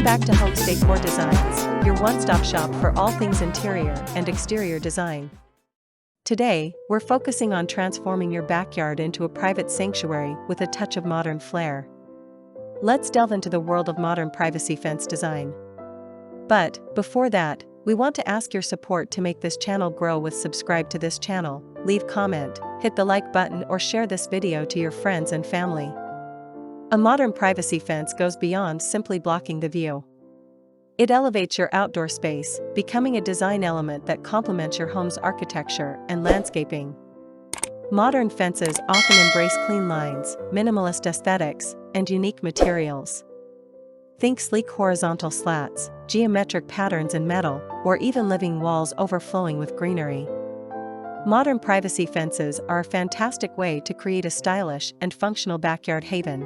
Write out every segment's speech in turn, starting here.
Welcome back to Homes Decor Designs, your one-stop shop for all things interior and exterior design. Today, we're focusing on transforming your backyard into a private sanctuary with a touch of modern flair. Let's delve into the world of modern privacy fence design. But, before that, we want to ask your support to make this channel grow with subscribe to this channel, leave comment, hit the like button or share this video to your friends and family. A modern privacy fence goes beyond simply blocking the view. It elevates your outdoor space, becoming a design element that complements your home's architecture and landscaping. Modern fences often embrace clean lines, minimalist aesthetics, and unique materials. Think sleek horizontal slats, geometric patterns in metal, or even living walls overflowing with greenery. Modern privacy fences are a fantastic way to create a stylish and functional backyard haven.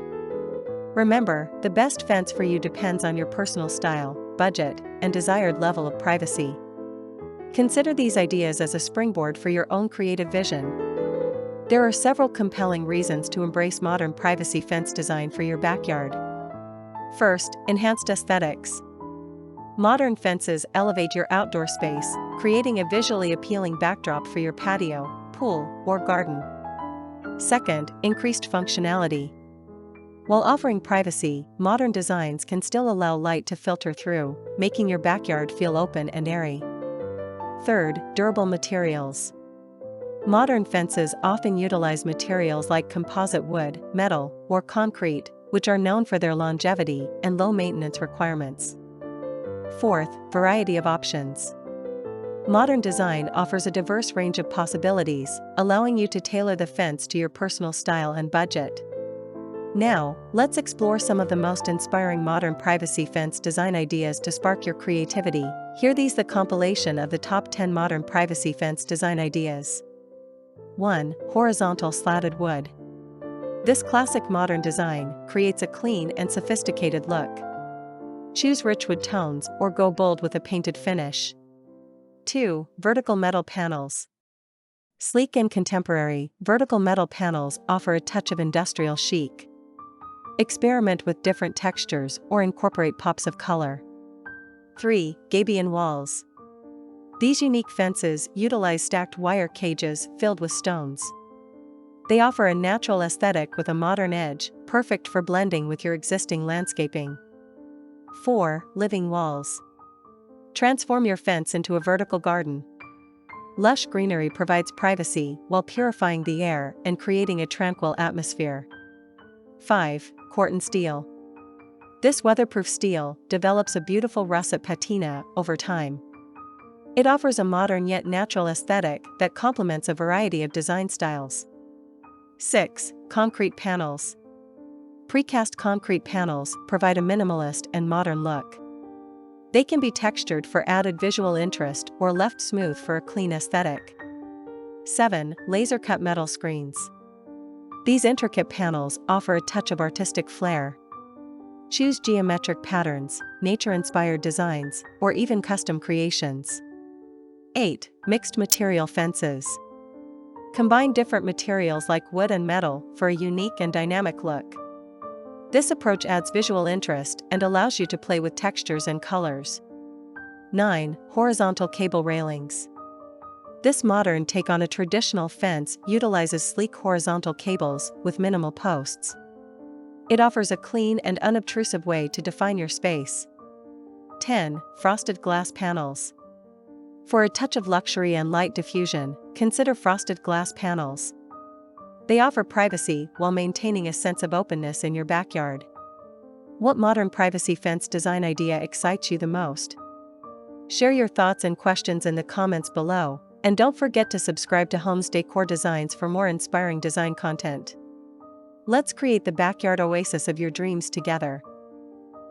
Remember, the best fence for you depends on your personal style, budget, and desired level of privacy. Consider these ideas as a springboard for your own creative vision. There are several compelling reasons to embrace modern privacy fence design for your backyard. First, enhanced aesthetics. Modern fences elevate your outdoor space, creating a visually appealing backdrop for your patio, pool, or garden. Second, increased functionality. While offering privacy, modern designs can still allow light to filter through, making your backyard feel open and airy. Third, durable materials. Modern fences often utilize materials like composite wood, metal, or concrete, which are known for their longevity and low maintenance requirements. Fourth, variety of options. Modern design offers a diverse range of possibilities, allowing you to tailor the fence to your personal style and budget. Now, let's explore some of the most inspiring modern privacy fence design ideas to spark your creativity. Hear these: the compilation of the top 10 modern privacy fence design ideas. 1. Horizontal slatted wood. This classic modern design creates a clean and sophisticated look. Choose rich wood tones or go bold with a painted finish. 2. Vertical metal panels. Sleek and contemporary, vertical metal panels offer a touch of industrial chic. Experiment with different textures or incorporate pops of color. 3. Gabion walls. These unique fences utilize stacked wire cages filled with stones. They offer a natural aesthetic with a modern edge, perfect for blending with your existing landscaping. 4. Living walls. Transform your fence into a vertical garden. Lush greenery provides privacy while purifying the air and creating a tranquil atmosphere. 5. Corten steel. This weatherproof steel develops a beautiful russet patina over time. It offers a modern yet natural aesthetic that complements a variety of design styles. 6. Concrete panels. Precast concrete panels provide a minimalist and modern look. They can be textured for added visual interest or left smooth for a clean aesthetic. 7. Laser-cut metal screens. These intricate panels offer a touch of artistic flair. Choose geometric patterns, nature-inspired designs, or even custom creations. 8. Mixed material fences. Combine different materials like wood and metal for a unique and dynamic look. This approach adds visual interest and allows you to play with textures and colors. 9. Horizontal cable railings. This modern take on a traditional fence utilizes sleek horizontal cables with minimal posts. It offers a clean and unobtrusive way to define your space. 10. Frosted glass panels. For a touch of luxury and light diffusion, consider frosted glass panels. They offer privacy while maintaining a sense of openness in your backyard. What modern privacy fence design idea excites you the most? Share your thoughts and questions in the comments below, and don't forget to subscribe to Homes Decor Designs for more inspiring design content. Let's create the backyard oasis of your dreams together.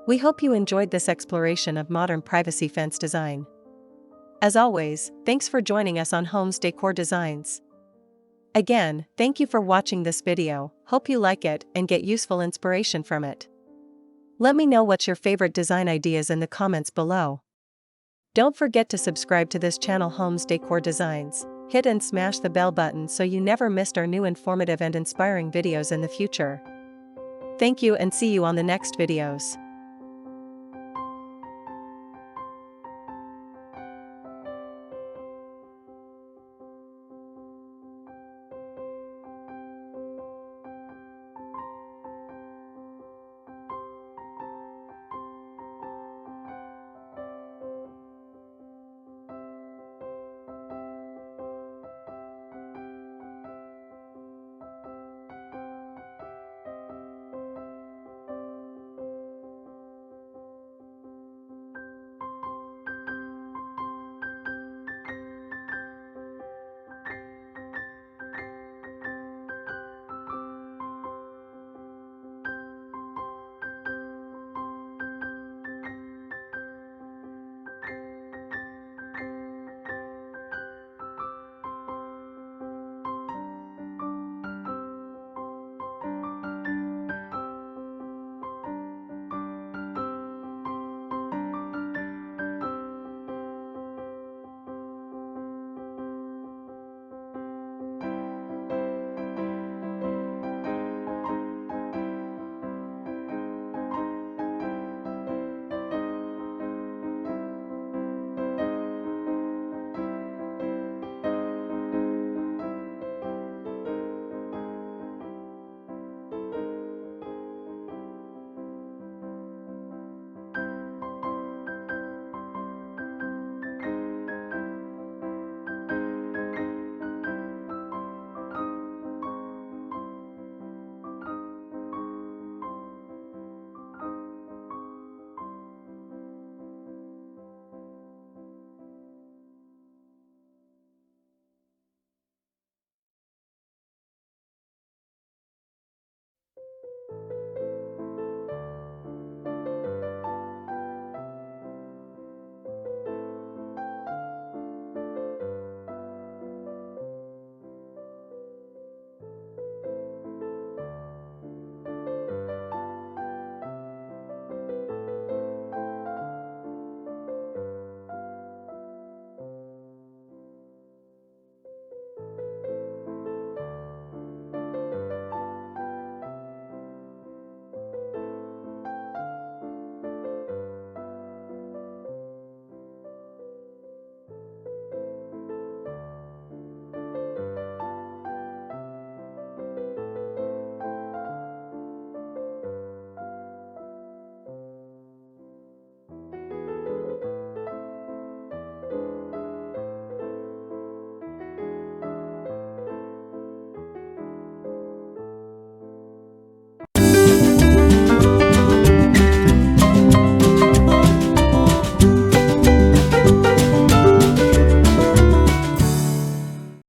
We hope you enjoyed this exploration of modern privacy fence design. As always, thanks for joining us on Homes Decor Designs. Again, thank you for watching this video. Hope you like it and get useful inspiration from it. Let me know what's your favorite design ideas in the comments below. Don't forget to subscribe to this channel, Homes Decor Designs. Hit and smash the bell button so you never missed our new informative and inspiring videos in the future. Thank you and see you on the next videos.